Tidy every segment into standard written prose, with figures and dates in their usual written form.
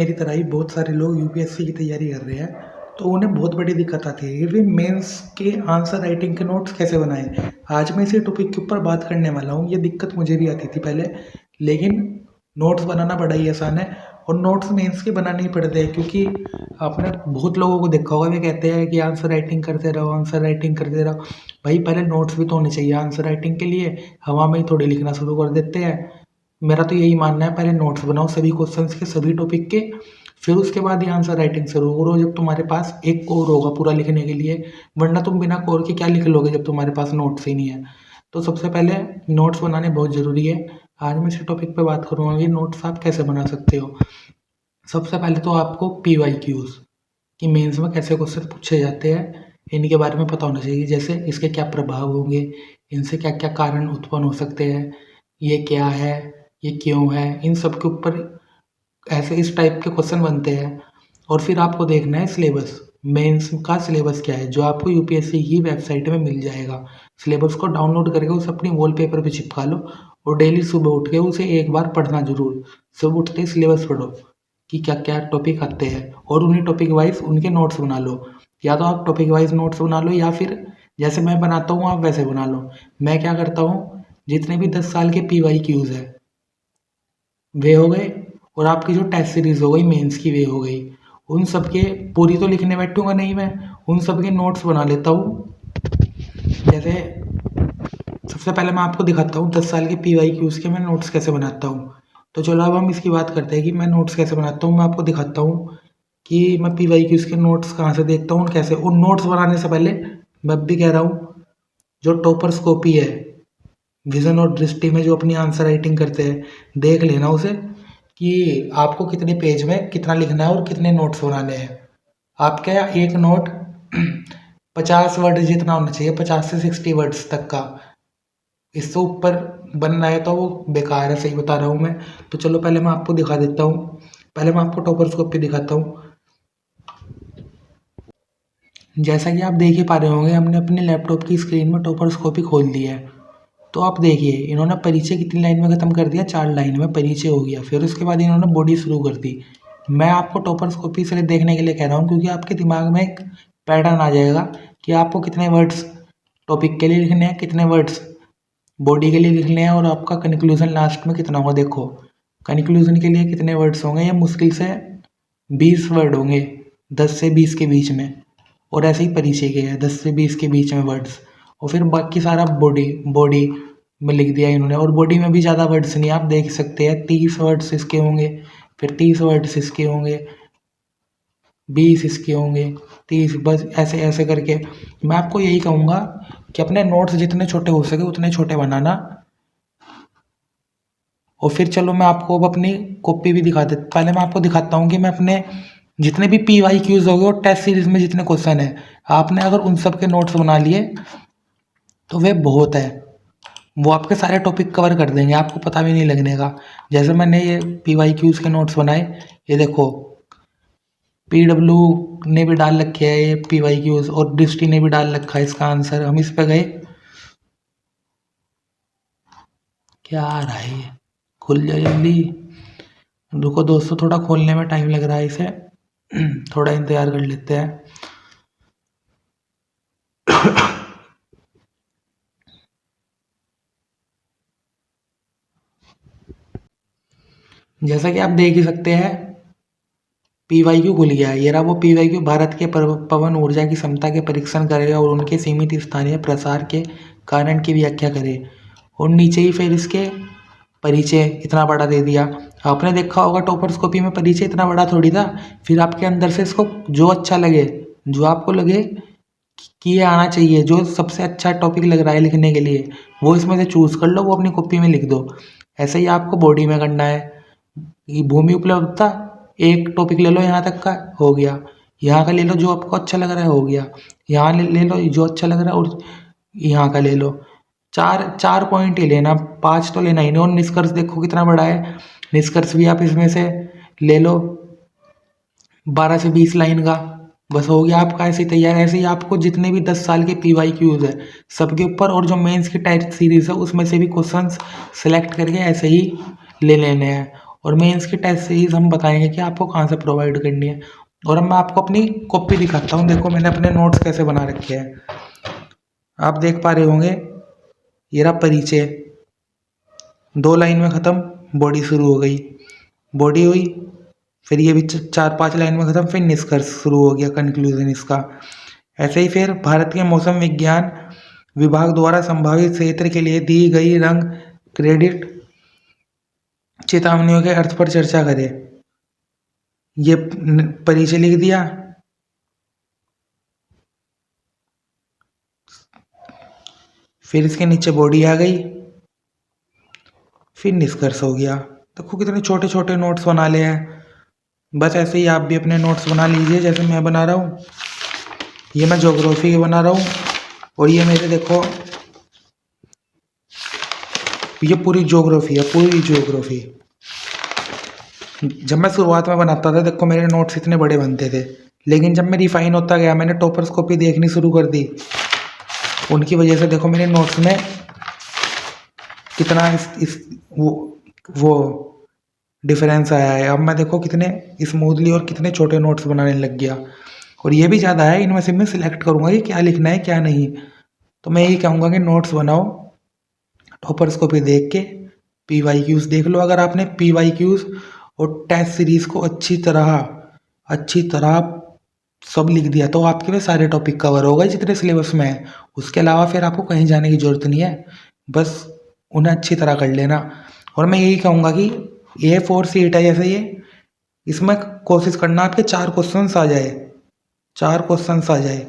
मेरी तरह ही बहुत सारे लोग यूपीएससी की तैयारी कर रहे हैं, तो उन्हें बहुत बड़ी दिक्कत आती है कि वे मेंस के आंसर राइटिंग के नोट्स कैसे बनाएं। आज मैं इसी टॉपिक के ऊपर बात करने वाला हूँ। ये दिक्कत मुझे भी आती थी पहले, लेकिन नोट्स बनाना बड़ा ही आसान है और नोट्स मेंस के बनाने ही पड़ते हैं, क्योंकि आपने बहुत लोगों को देखा होगा, वे कहते हैं कि आंसर राइटिंग करते रहो, आंसर राइटिंग करते रहो। भाई पहले नोट्स भी तो होने चाहिए आंसर राइटिंग के लिए, हवा में ही थोड़ी लिखना शुरू कर देते हैं। मेरा तो यही मानना है, पहले नोट्स बनाओ सभी क्वेश्चंस के, सभी टॉपिक के, फिर उसके बाद ही आंसर राइटिंग शुरू करो जब तुम्हारे पास एक कोर होगा पूरा लिखने के लिए। वरना तुम बिना कोर के क्या लिख लोगे जब तुम्हारे पास नोट्स ही नहीं है। तो सबसे पहले नोट्स बनाने बहुत ज़रूरी है। आज मैं इस टॉपिक पे बात करूँगा कि नोट्स आप कैसे बना सकते हो। सबसे पहले तो आपको PYQs कि मेंस में कैसे क्वेश्चन पूछे जाते हैं इनके बारे में पता होना चाहिए। जैसे इसके क्या प्रभाव होंगे, इनसे क्या क्या कारण उत्पन्न हो सकते हैं, ये क्या है, ये क्यों है, इन सब के ऊपर ऐसे इस टाइप के क्वेश्चन बनते हैं। और फिर आपको देखना है सिलेबस, मेंस का सिलेबस क्या है, जो आपको यूपीएससी की वेबसाइट में मिल जाएगा। सिलेबस को डाउनलोड करके उसे अपनी वॉलपेपर पे चिपका लो और डेली सुबह उठ के उसे एक बार पढ़ना जरूर। सुबह उठते ही सिलेबस पढ़ो कि क्या क्या टॉपिक आते हैं और उन्हीं टॉपिक वाइज उनके नोट्स बना लो। या तो आप टॉपिक वाइज नोट्स बना लो या फिर जैसे मैं बनाता हूँ आप वैसे बना लो। मैं क्या करता हूँ, जितने भी 10 साल के PYQs है वे हो गए, और आपकी जो टेस्ट सीरीज हो गई मेंस की वे हो गई, उन सब के पूरी तो लिखने बैठूंगा नहीं मैं, उन सब के नोट्स बना लेता हूँ। जैसे सबसे पहले मैं आपको दिखाता हूँ 10 साल के PYQs के मैं नोट्स कैसे बनाता हूँ। तो चलो अब हम इसकी बात करते हैं कि मैं नोट्स कैसे बनाता हूँ। मैं आपको दिखाता हूँ कि मैं PYQs के नोट्स कहाँ से देखता हूँ और कैसे। उन नोट्स बनाने से पहले मैं भी कह रहा हूँ, जो टॉपर्स कॉपी है विजन और दृष्टि में जो अपनी आंसर राइटिंग करते हैं, देख लेना उसे कि आपको कितने पेज में कितना लिखना है और कितने नोट्स बनाने हैं। आपका एक नोट 50 वर्ड जितना होना चाहिए, 50 से 60 वर्ड्स तक का। इससे ऊपर बनना है तो वो बेकार है, सही बता रहा हूँ मैं। तो चलो पहले मैं आपको दिखा देता हूँ। पहले मैं आपको टॉपर्स कॉपी दिखाता हूँ। जैसा कि आप देख ही पा रहे होंगे, हमने अपने लैपटॉप की स्क्रीन में टॉपर्स कॉपी खोल दी है। तो आप देखिए इन्होंने परिचय कितनी लाइन में ख़त्म कर दिया, 4 लाइन में परिचय हो गया। फिर उसके बाद इन्होंने बॉडी शुरू कर दी। मैं आपको टॉपर्स कॉपी से देखने के लिए कह रहा हूँ, क्योंकि आपके दिमाग में एक पैटर्न आ जाएगा कि आपको कितने वर्ड्स टॉपिक के लिए लिखने हैं, कितने वर्ड्स बॉडी के लिए लिखने हैं, और आपका कंक्लूजन लास्ट में कितना होगा। देखो कंक्लूजन के लिए कितने वर्ड्स होंगे, ये मुश्किल से 20 वर्ड होंगे, 10 से 20 के बीच में। और ऐसे ही परिचय के है 10 से 20 के बीच में वर्ड्स। और फिर बाकी सारा बॉडी बॉडी में लिख दिया इन्होंने। और बॉडी में भी ज़्यादा वर्ड्स नहीं, आप देख सकते हैं 30 वर्ड्स इसके होंगे, फिर 30 वर्ड्स इसके होंगे, 20 इसके होंगे, 30, बस ऐसे ऐसे करके। मैं आपको यही कहूँगा कि अपने नोट्स जितने छोटे हो सके उतने छोटे बनाना। और फिर चलो मैं आपको अब अपनी कॉपी भी दिखा दे। पहले मैं आपको दिखाता हूँ कि मैं अपने जितने भी PYQs हो गए और टेस्ट सीरीज में जितने क्वेश्चन है, आपने अगर उन सब के नोट्स बना लिए तो वे बहुत है। वो आपके सारे टॉपिक कवर कर देंगे, आपको पता भी नहीं लगने का। जैसे मैंने ये PYQs के नोट्स बनाए, ये देखो PW ने भी डाल रखे है ये PYQs, और दृष्टि ने भी डाल रखा है इसका आंसर। हम इस पे गए, क्या आ रहा है ये, खुल जाए जल्दी। रुको दोस्तों, थोड़ा खोलने में टाइम लग रहा है इसे, थोड़ा इंतज़ार कर लेते हैं। जैसा कि आप देख ही सकते हैं, PYQ खुल गया है। ये रहा वो PYQ। भारत के पवन ऊर्जा की क्षमता के परीक्षण करेगा और उनके सीमित स्थानीय प्रसार के कारण की व्याख्या करे। और नीचे ही फिर इसके परिचय इतना बड़ा दे दिया। आपने देखा होगा टॉपर्स कॉपी में परिचय इतना बड़ा थोड़ी था। फिर आपके अंदर से इसको जो अच्छा लगे, जो आपको लगे कि ये आना चाहिए, जो सबसे अच्छा टॉपिक लग रहा है लिखने के लिए, वो इसमें से चूज़ कर लो, वो अपनी कॉपी में लिख दो। ऐसे ही आपको बॉडी में करना है। ये भूमि उपलब्धता, एक टॉपिक ले लो यहाँ तक का, हो गया। यहाँ का ले लो जो आपको अच्छा लग रहा है, हो गया। यहाँ ले लो जो अच्छा लग रहा है, और यहाँ का ले लो। चार चार पॉइंट ही लेना, 5 तो लेना ही नहीं। और निष्कर्ष देखो कितना बड़ा है, निष्कर्ष भी आप इसमें से ले लो 12 से 20 लाइन का, बस हो गया आपका ऐसे ही तैयार। ऐसे ही आपको जितने भी 10 साल के PYQs है सबके ऊपर, और जो मेंस की टाइप सीरीज है उसमें से भी क्वेश्चंस सेलेक्ट करके ऐसे ही ले लेने हैं। और मेंस की टेस्ट सीरीज हम बताएंगे कि आपको कहाँ से प्रोवाइड करनी है। और अब मैं आपको अपनी कॉपी दिखाता हूँ। देखो मैंने अपने नोट्स कैसे बना रखे हैं, आप देख पा रहे होंगे। ये रहा परिचय, 2 लाइन में ख़त्म, बॉडी शुरू हो गई, बॉडी हुई, फिर ये भी 4-5 लाइन में ख़त्म, फिर निष्कर्ष शुरू हो गया, कंक्लूजन इसका। ऐसे ही फिर भारत के मौसम विज्ञान विभाग द्वारा संभावित क्षेत्र के लिए दी गई रंग क्रेडिट चेतावनियों के अर्थ पर चर्चा करें। ये परिचय लिख दिया, फिर इसके नीचे बॉडी आ गई, फिर निष्कर्ष हो गया। देखो कितने छोटे छोटे नोट्स बना लिए हैं। बस ऐसे ही आप भी अपने नोट्स बना लीजिए जैसे मैं बना रहा हूँ। ये मैं ज्योग्राफी के बना रहा हूँ और ये मेरे देखो ये पूरी ज्योग्राफी है, पूरी ज्योग्राफी। जब मैं शुरुआत में बनाता था देखो मेरे नोट्स इतने बड़े बनते थे, लेकिन जब मैं रिफाइन होता गया, मैंने टॉपर्स कॉपी देखनी शुरू कर दी, उनकी वजह से देखो मेरे नोट्स में कितना वो डिफरेंस आया है। अब मैं देखो कितने स्मूथली और कितने छोटे नोट्स बनाने लग गया। और ये भी ज़्यादा है, इनमें से मैं सिलेक्ट करूँगा कि क्या लिखना है क्या नहीं। तो मैं यही कहूँगा कि नोट्स बनाओ टॉपर्स को भी देख के, PYQs देख लो। अगर आपने PYQs और टेस्ट सीरीज़ को अच्छी तरह सब लिख दिया तो आपके में सारे टॉपिक कवर हो गए जितने सिलेबस में है। उसके अलावा फिर आपको कहीं जाने की ज़रूरत नहीं है, बस उन्हें अच्छी तरह कर लेना। और मैं यही कहूँगा कि A4 शीट है जैसे ये, इसमें कोशिश करना आपके 4 क्वेश्चंस आ जाए, 4 क्वेश्चंस आ जाए,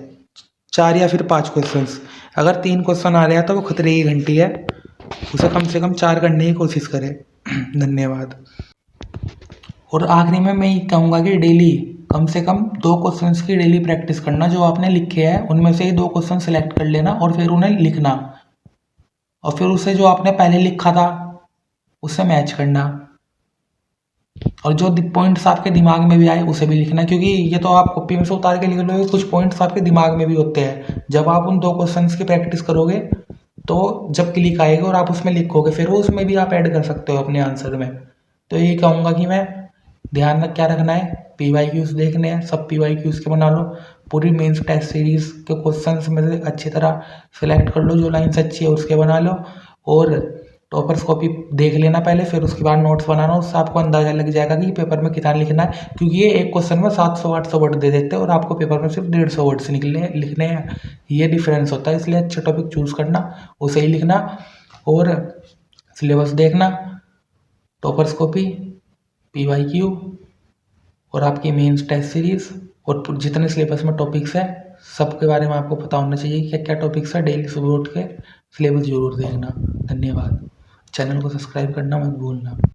4 या फिर 5 क्वेश्चंस। अगर 3 क्वेश्चन आ रहा है तो वो खतरे की घंटी है, उसे कम से कम 4 करने की कोशिश करें। धन्यवाद। और आखिरी में मैं ये कहूँगा कि डेली कम से कम 2 क्वेश्चंस की डेली प्रैक्टिस करना। जो आपने लिखे हैं उनमें से ही 2 क्वेश्चन सेलेक्ट कर लेना और फिर उन्हें लिखना, और फिर उसे जो आपने पहले लिखा था उससे मैच करना, और जो पॉइंट्स आपके दिमाग में भी आए उसे भी लिखना। क्योंकि ये तो आप कॉपी में से उतार के लिख लोगे, कुछ पॉइंट्स आपके दिमाग में भी होते हैं। जब आप उन 2 क्वेश्चंस की प्रैक्टिस करोगे तो जब क्लिक आएगा और आप उसमें लिखोगे, फिर वो उसमें भी आप ऐड कर सकते हो अपने आंसर में। तो यही कहूँगा कि मैं ध्यान रख क्या रखना है, PYQs देखने हैं, सब PYQs के बना लो। पूरी मेंस टेस्ट सीरीज के क्वेश्चंस में से अच्छी तरह सेलेक्ट कर लो, जो लाइन्स अच्छी है उसके बना लो। और टॉपर्स कॉपी देख लेना पहले, फिर उसके बाद नोट्स बनाना। उससे आपको अंदाजा लग जाएगा कि पेपर में कितना लिखना है। क्योंकि ये एक क्वेश्चन में 700-800 वर्ड दे देते हैं और आपको पेपर में सिर्फ 150 वर्ड्स लिखने हैं। ये डिफरेंस होता है, इसलिए अच्छे टॉपिक चूज़ करना, उसे ही लिखना और सिलेबस देखना, टॉपर्स कॉपी, PYQ और आपकी मेंस टेस्ट सीरीज और जितने सिलेबस में टॉपिक्स हैं सबके बारे में आपको पता होना चाहिए कि क्या क्या टॉपिक्स है। डेली सुबह उठ के सिलेबस जरूर देखना। धन्यवाद। चैनल को सब्सक्राइब करना मत भूलना।